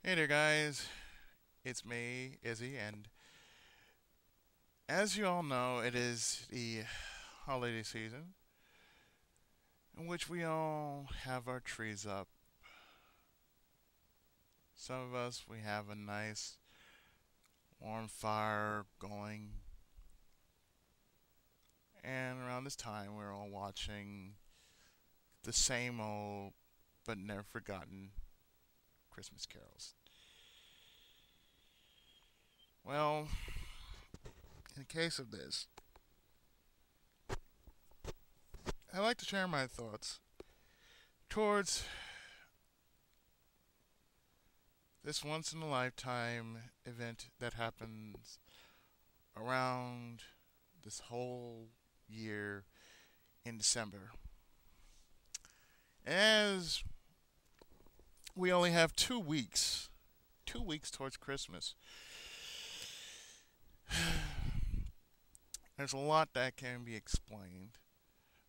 Hey there, guys. It's me, Izzy, and as you all know, it is the holiday season in which we all have our trees up. Some of us, we have a nice warm fire going, and around this time, we're all watching the same old but never forgotten Christmas carols. Well, in the case of this, I'd like to share my thoughts towards this once in a lifetime event that happens around this whole year in December. As we only have 2 weeks, 2 weeks towards Christmas, there's a lot that can be explained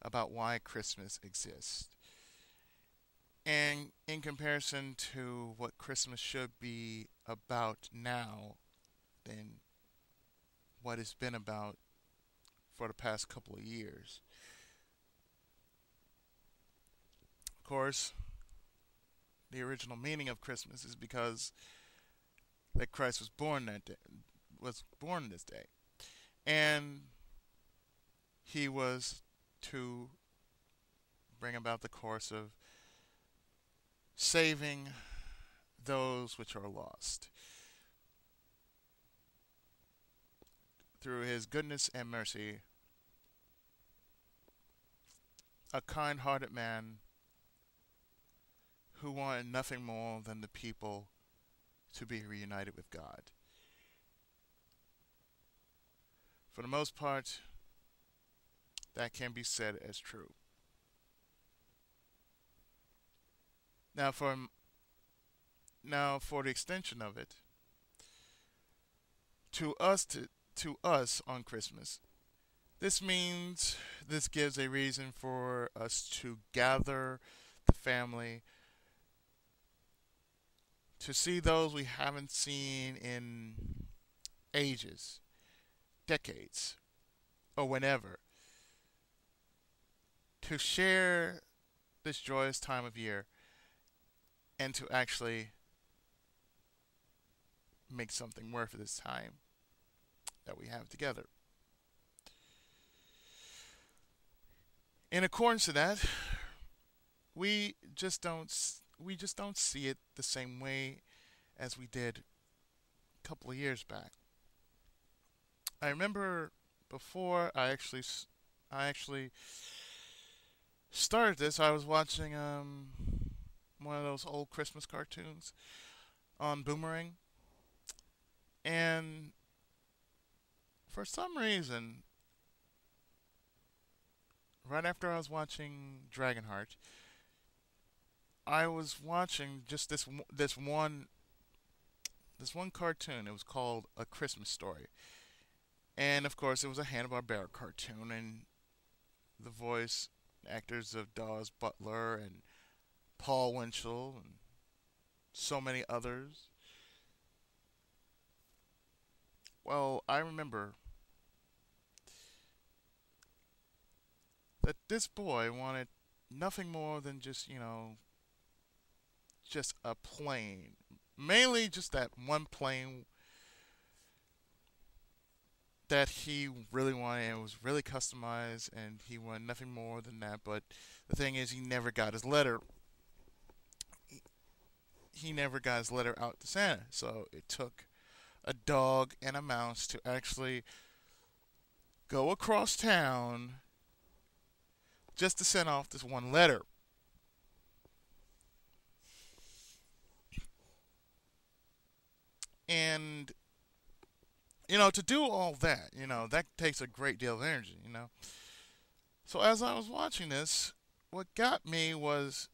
about why Christmas exists. And in comparison to what Christmas should be about now than what it's been about for the past couple of years. Of course, the original meaning of Christmas is because that Christ was born that day, was born this day, and he was to bring about the course of saving those which are lost through his goodness and mercy. A kind-hearted man who wanted nothing more than the people to be reunited with God. For the most part, that can be said as true. Now, for the extension of it, to us to us on Christmas, this means this gives a reason for us to gather the family to see those we haven't seen in ages, decades, or whenever, to share this joyous time of year and to actually make something worth of this time that we have together. In accordance to that, we just don't we just don't see it the same way as we did a couple of years back. I remember before I actually started this, I was watching one of those old Christmas cartoons on Boomerang, and for some reason, right after I was watching Dragonheart, I was watching just this one cartoon. It was called A Christmas Story, and of course, it was a Hanna-Barbera cartoon, and the voice actors of Dawes Butler and Paul Winchell and so many others. Well, I remember that this boy wanted nothing more than just a plane. Mainly just that one plane that he really wanted, and it was really customized, and he wanted nothing more than that. But the thing is, he never got his letter. He never got his letter out to Santa. So it took a dog and a mouse to actually go across town just to send off this one letter. And to do all that, that takes a great deal of energy. So as I was watching this, what got me was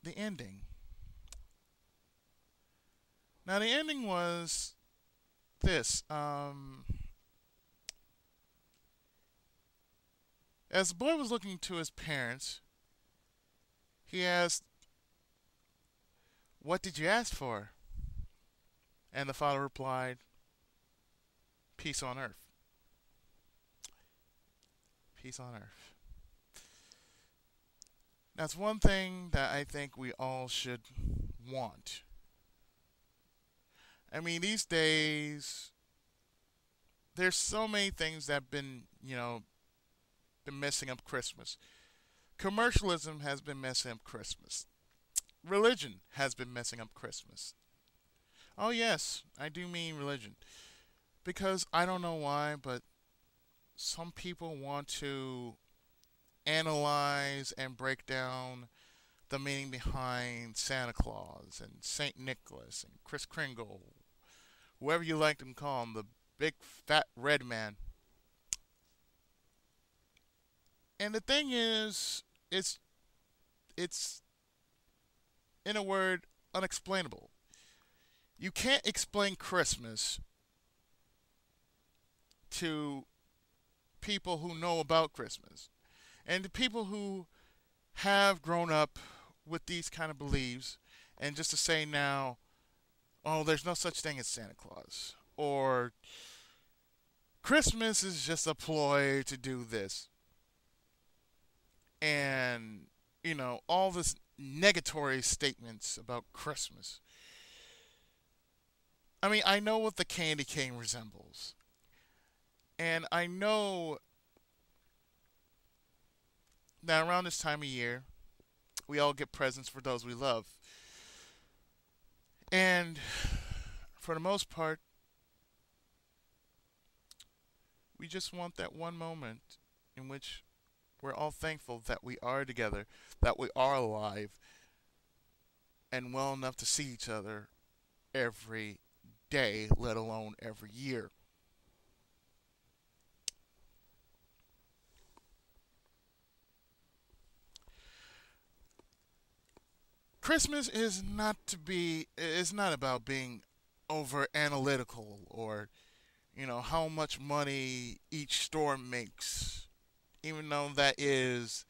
the ending. Now the ending was this. As the boy was looking to his parents, he asked, "What did you ask for?" And the father replied, peace on earth. Peace on earth. That's one thing that I think we all should want. I mean, these days, there's so many things that have been, been messing up Christmas. Commercialism has been messing up Christmas. Religion has been messing up Christmas. Oh, yes, I do mean religion. Because I don't know why, but some people want to analyze and break down the meaning behind Santa Claus and St. Nicholas and Kris Kringle, whoever you like to call him, the big fat red man. And the thing is, it's in a word, unexplainable. You can't explain Christmas to people who know about Christmas. And to people who have grown up with these kind of beliefs, and just to say now, oh, there's no such thing as Santa Claus, or Christmas is just a ploy to do this, and all this negatory statements about Christmas. I mean, I know what the candy cane resembles, and I know that around this time of year, we all get presents for those we love. And for the most part, we just want that one moment in which we're all thankful that we are together, that we are alive, and well enough to see each other every day, let alone every year. Christmas is not about being over analytical or how much money each store makes, even though that is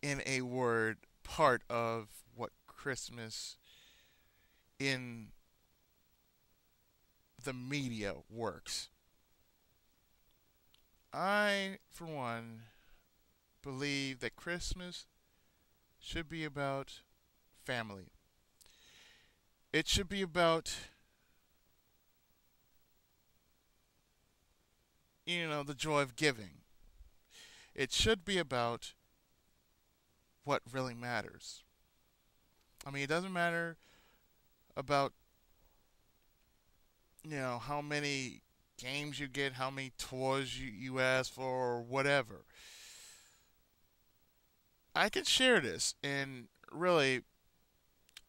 in a word part of what Christmas in the media works. I, for one, believe that Christmas should be about family. It should be about, the joy of giving. It should be about what really matters. I mean, it doesn't matter about, how many games you get, how many toys you ask for, or whatever. I can share this, and really,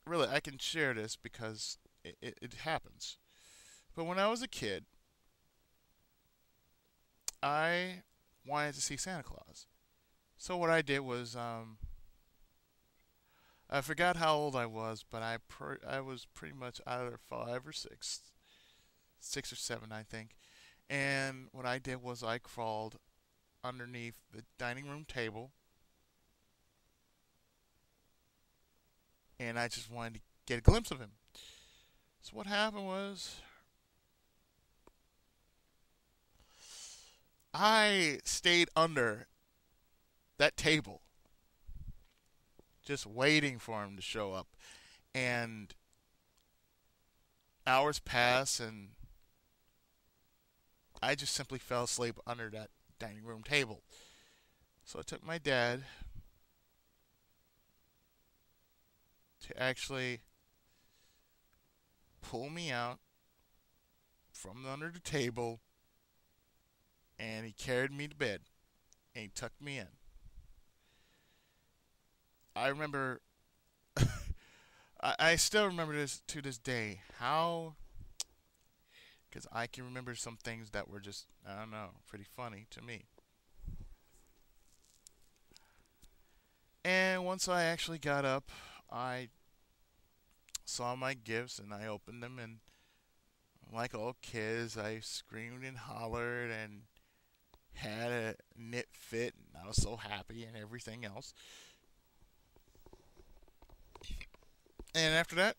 I can share this because it happens. But when I was a kid, I wanted to see Santa Claus. So what I did was, I forgot how old I was, but I was pretty much either 5 or 6, 6 or 7, I think. And what I did was I crawled underneath the dining room table, and I just wanted to get a glimpse of him. So what happened was I stayed under that table, just waiting for him to show up. And hours passed, and I just simply fell asleep under that dining room table. So I took my dad to actually pull me out from under the table, and he carried me to bed, and he tucked me in. I remember, I still remember this to this day, how, because I can remember some things that were just, I don't know, pretty funny to me. And once I actually got up, I saw my gifts and I opened them, and like all kids, I screamed and hollered and had a knit fit, and I was so happy and everything else. And after that,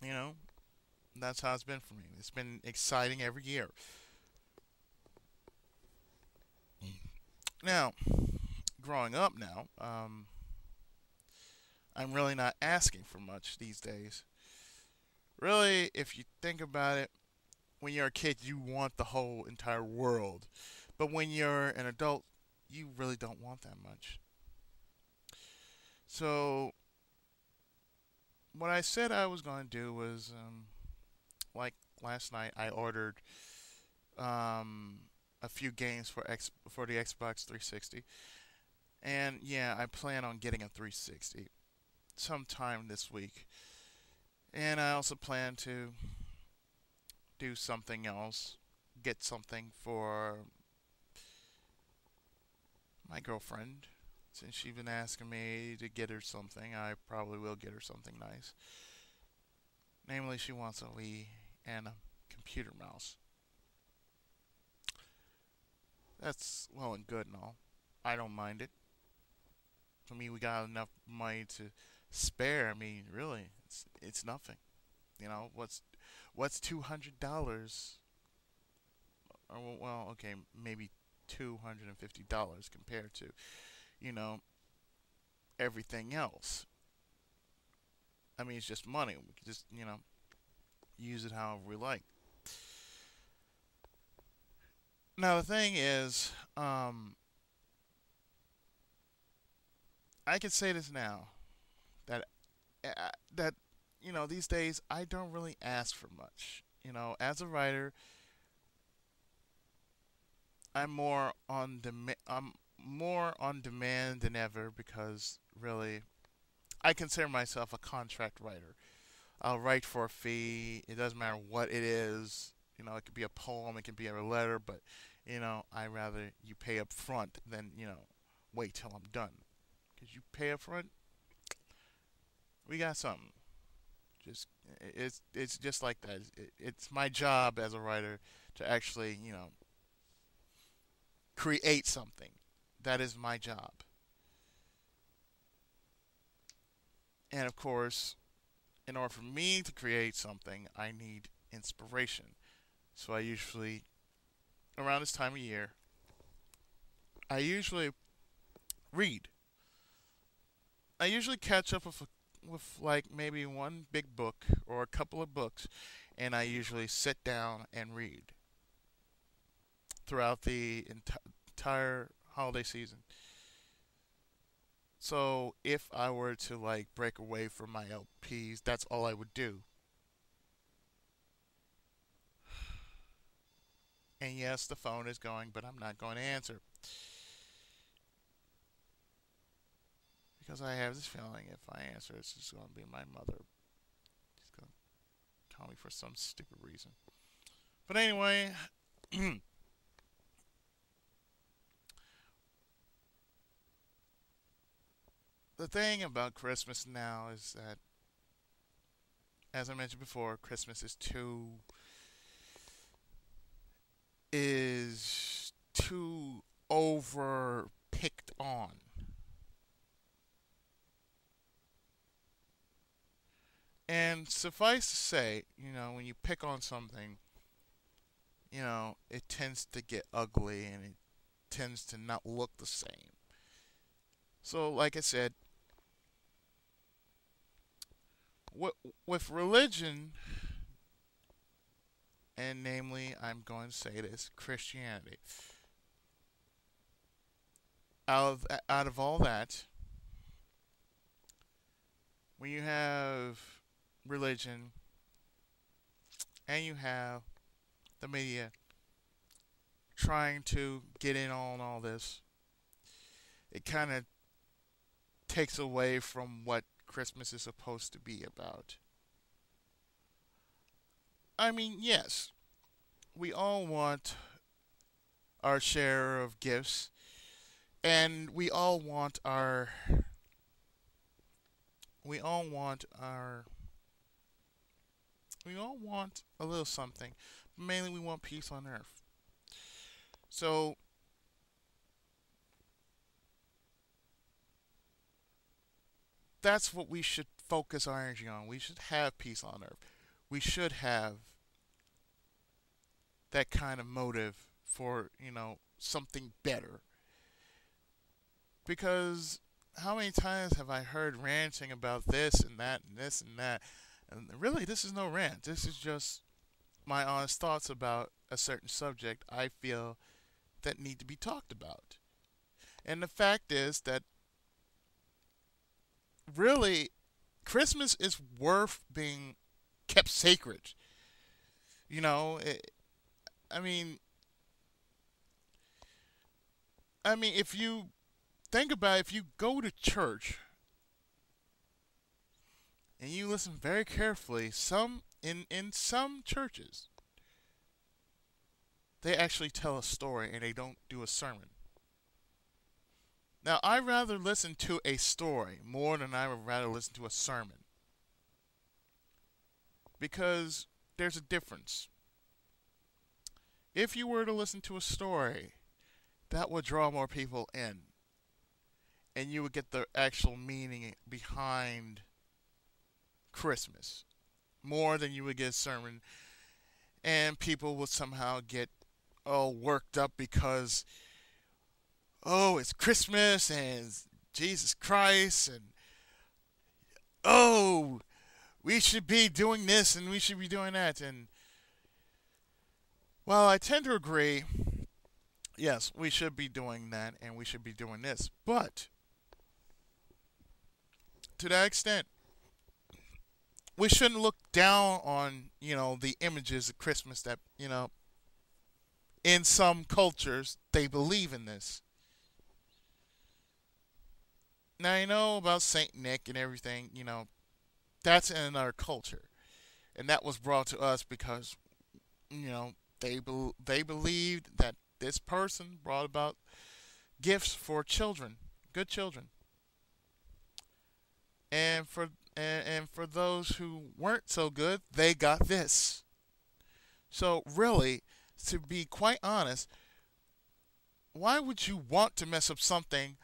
you know, That's how it's been for me. It's been exciting every year. Now, growing up now, I'm really not asking for much these days. Really, if you think about it, when you're a kid, you want the whole entire world. But when you're an adult, you really don't want that much. So, what I said I was going to do was, like last night, I ordered um, a few games for the Xbox 360, and yeah, I plan on getting a 360 sometime this week. And I also plan to do something else, get something for my girlfriend. Since she's been asking me to get her something, I probably will get her something nice. Namely, she wants a Wii and a computer mouse. That's well and good and all. I don't mind it. For me, we got enough money to spare. I mean, really, it's nothing. You know, what's $200? Or well, okay, maybe $250 compared to you know everything else. I mean, it's just money. We can just use it however we like. Now the thing is, I can say this now that that these days I don't really ask for much. As a writer, I'm more on demand than ever because really I consider myself a contract writer. I'll write for a fee. It doesn't matter what it is. It could be a poem, it could be a letter, but I rather you pay up front than wait till I'm done. Because you pay up front, we got something. Just it's just like that. It's my job as a writer to actually create something. That is my job. And of course, in order for me to create something, I need inspiration. So I usually, around this time of year, I usually read. I usually catch up with like maybe one big book or a couple of books, and I usually sit down and read throughout the entire holiday season. So if I were to like break away from my LPs, that's all I would do. And yes, the phone is going, but I'm not going to answer because I have this feeling if I answer, it's just going to be my mother. She's going to call me for some stupid reason. But anyway, the thing about Christmas now is that, as I mentioned before, Christmas is too over picked on. And suffice to say, when you pick on something, it tends to get ugly and it tends to not look the same. So, like I said, with religion, and namely, I'm going to say this Christianity, out of all that, when you have religion and you have the media trying to get in on all this, it kind of takes away from what Christmas is supposed to be about. I mean, yes, we all want our share of gifts, and we all want our we all want a little something. But mainly, we want peace on earth. So that's what we should focus our energy on. We should have peace on earth. we should have that kind of motive for, something better. Because how many times have I heard ranting about this and that and this and that? And really, this is no rant. This is just my honest thoughts about a certain subject I feel that need to be talked about. And the fact is that really, Christmas is worth being kept sacred. You know, it, I mean, if you think about it, if you go to church and you listen very carefully, in some churches they actually tell a story and they don't do a sermon. Now, I rather listen to a story more than I would rather listen to a sermon because there's a difference. If you were to listen to a story, that would draw more people in, and you would get the actual meaning behind Christmas more than you would get a sermon, and people would somehow get all worked up because, oh, it's Christmas and it's Jesus Christ, and oh, we should be doing this and we should be doing that. And well, I tend to agree. Yes, we should be doing that and we should be doing this. But to that extent, we shouldn't look down on, the images of Christmas that, in some cultures, they believe in this. Now, you know about Saint Nick and everything, that's in our culture. And that was brought to us because, they believed that this person brought about gifts for children, good children. And for those who weren't so good, they got this. So really, to be quite honest, why would you want to mess up something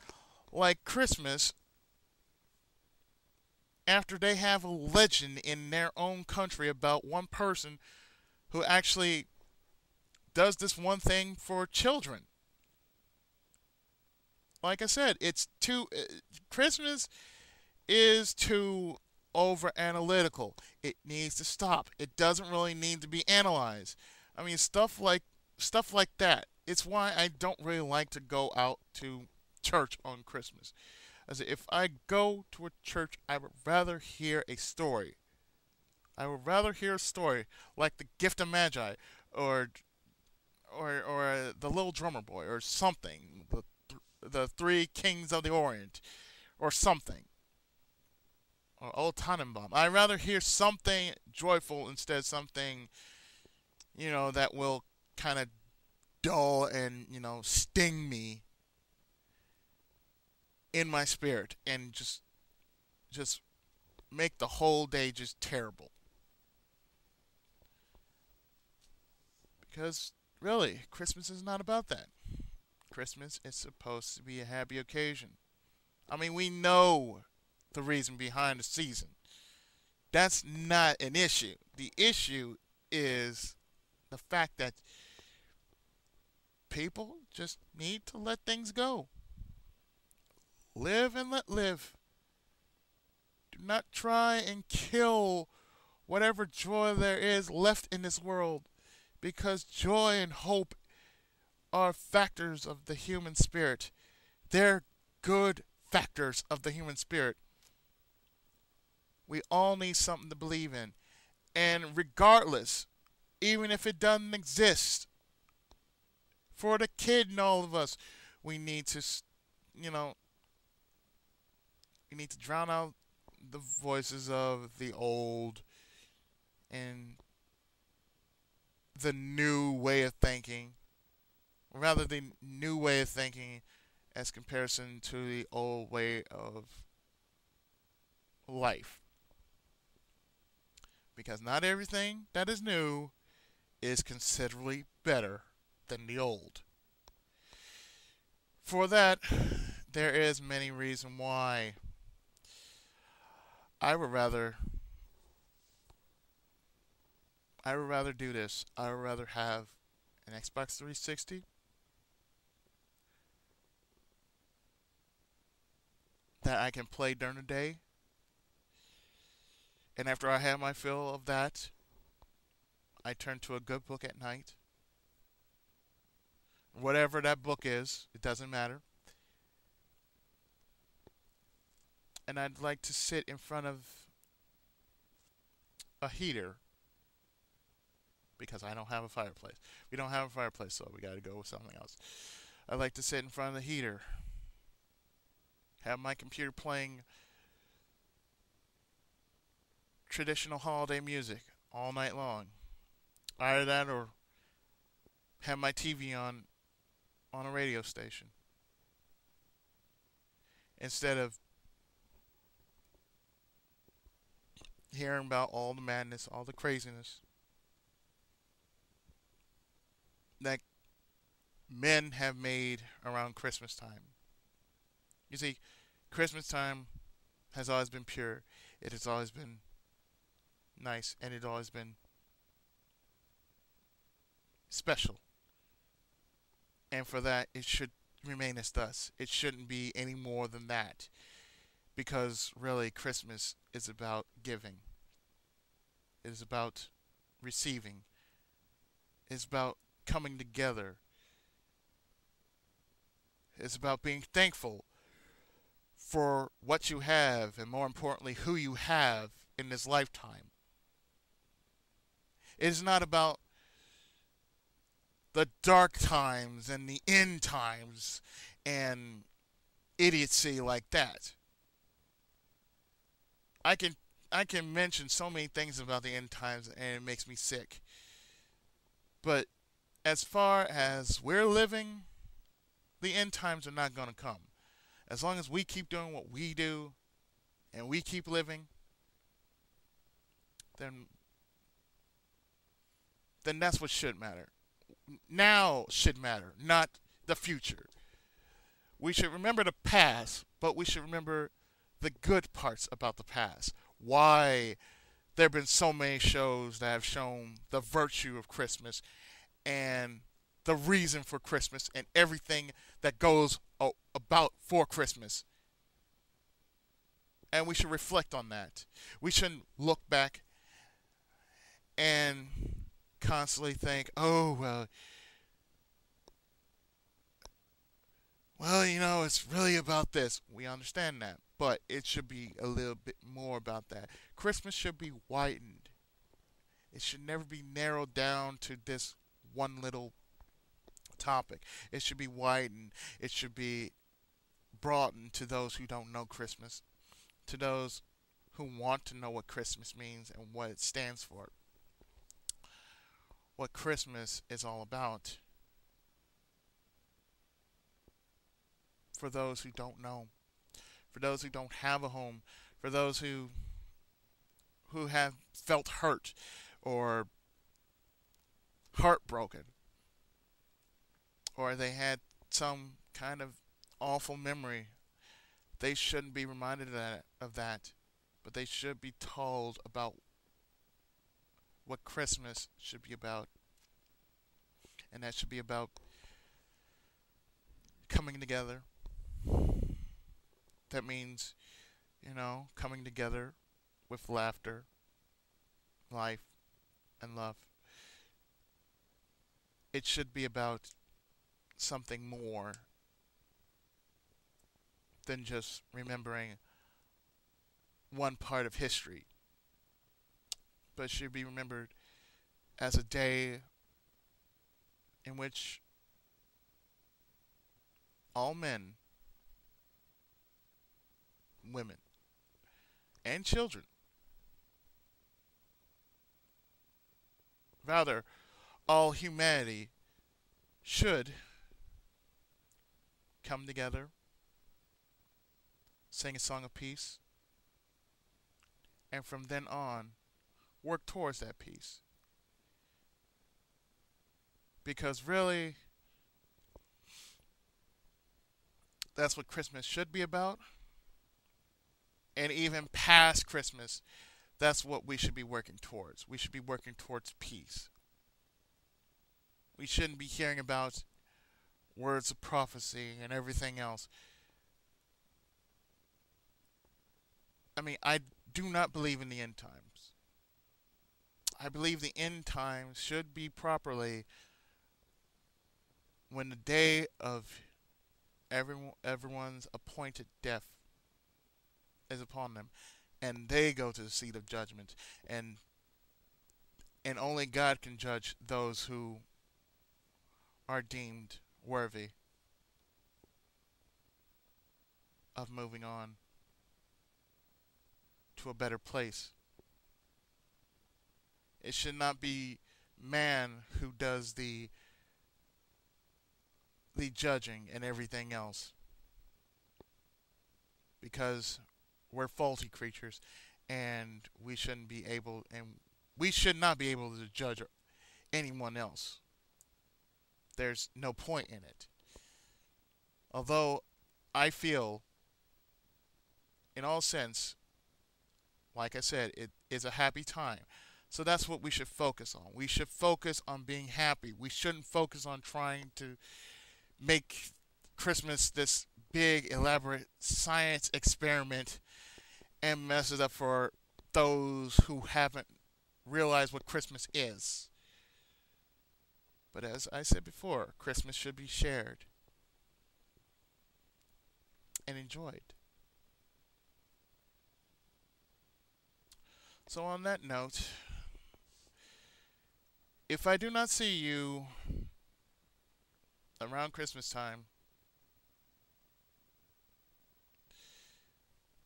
like Christmas after they have a legend in their own country about one person who actually does this one thing for children? Like I said, Christmas is too over analytical. It needs to stop. It doesn't really need to be analyzed. I mean, stuff like that. It's why I don't really like to go out to church on Christmas. As if I go to a church, I would rather hear a story. I would rather hear a story like the Gift of Magi, or the Little Drummer Boy, or something. The Three Kings of the Orient, or something. Or Old Tannenbaum. I'd rather hear something joyful instead of something, that will kind of dull and, sting me in my spirit and just make the whole day just terrible. Because really, Christmas is not about that. Christmas is supposed to be a happy occasion. I mean, we know the reason behind the season. That's not an issue. The issue is the fact that people just need to let things go. Live and let live. Do not try and kill whatever joy there is left in this world, because joy and hope are factors of the human spirit. They're good factors of the human spirit. We all need something to believe in. And regardless, even if it doesn't exist, for the kid in all of us, we need to, we need to drown out the voices of the old and the new way of thinking. Rather, the new way of thinking as comparison to the old way of life. Because not everything that is new is considerably better than the old. For that, there is many reasons why I would rather I would rather do this. I would rather have an Xbox 360 that I can play during the day, and after I have my fill of that, I turn to a good book at night. Whatever that book is, it doesn't matter. And I'd like to sit in front of a heater because I don't have a fireplace. We don't have a fireplace, so we got to go with something else. I'd like to sit in front of the heater, have my computer playing traditional holiday music all night long. Either that or have my TV on a radio station instead of hearing about all the madness, all the craziness that men have made around Christmas time. You see, Christmas time has always been pure. It has always been nice, and it has always been special. And for that, it should remain as thus. It shouldn't be any more than that. Because really, Christmas is about giving, it is about receiving, it's about coming together, it's about being thankful for what you have, and more importantly, who you have in this lifetime. It is not about the dark times and the end times and idiocy like that. I can I can mention so many things about the end times and it makes me sick. But as far as we're living, the end times are not going to come. As long as we keep doing what we do and we keep living, then that's what should matter. Now should matter, not the future. We should remember the past, but we should remember the good parts about the past. Why there have been so many shows that have shown the virtue of Christmas and the reason for Christmas and everything that goes about for Christmas. And we should reflect on that. We shouldn't look back and constantly think, oh, it's really about this. We understand that. But it should be a little bit more about that. Christmas should be widened. It should never be narrowed down to this one little topic. It should be widened. It should be broadened to those who don't know Christmas, to those who want to know what Christmas means and what it stands for. What Christmas is all about. For those who don't know, for those who don't have a home, for those who have felt hurt or heartbroken, or they had some kind of awful memory, they shouldn't be reminded of that, but they should be told about what Christmas should be about, and that should be about coming together. That means, coming together with laughter, life, and love. It should be about something more than just remembering one part of history, but it should be remembered as a day in which all men, women, and children, rather, all humanity should come together, sing a song of peace, and from then on, work towards that peace. Because really, that's what Christmas should be about. And even past Christmas, That's what we should be working towards. We should be working towards peace. We shouldn't be hearing about words of prophecy and everything else. I mean, I do not believe in the end times. I believe the end times should be properly when the day of everyone's appointed death is upon them, and they go to the seat of judgment, and only God can judge those who are deemed worthy of moving on to a better place. It should not be man who does the judging and everything else, because we're faulty creatures, and we should not be able to judge anyone else. There's no point in it. Although I feel, in all sense, like I said, it is a happy time. So that's what we should focus on. We should focus on being happy. We shouldn't focus on trying to make Christmas this big, elaborate science experiment and mess it up for those who haven't realized what Christmas is. But as I said before, Christmas should be shared and enjoyed. So, on that note, if I do not see you around Christmas time,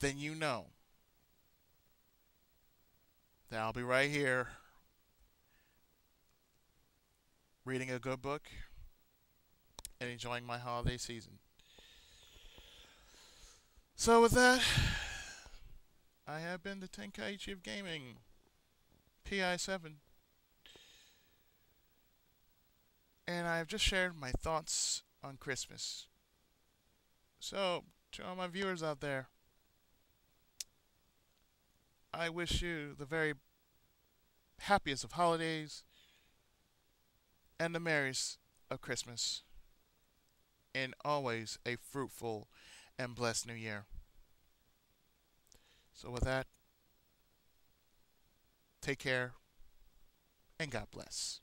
then you know that I'll be right here reading a good book and enjoying my holiday season. So, with that, I have been the Tenkaichi of Gaming, PI7, and I have just shared my thoughts on Christmas. So, to all my viewers out there, I wish you the very happiest of holidays and the merriest of Christmas, and always a fruitful and blessed new year. So with that, take care and God bless.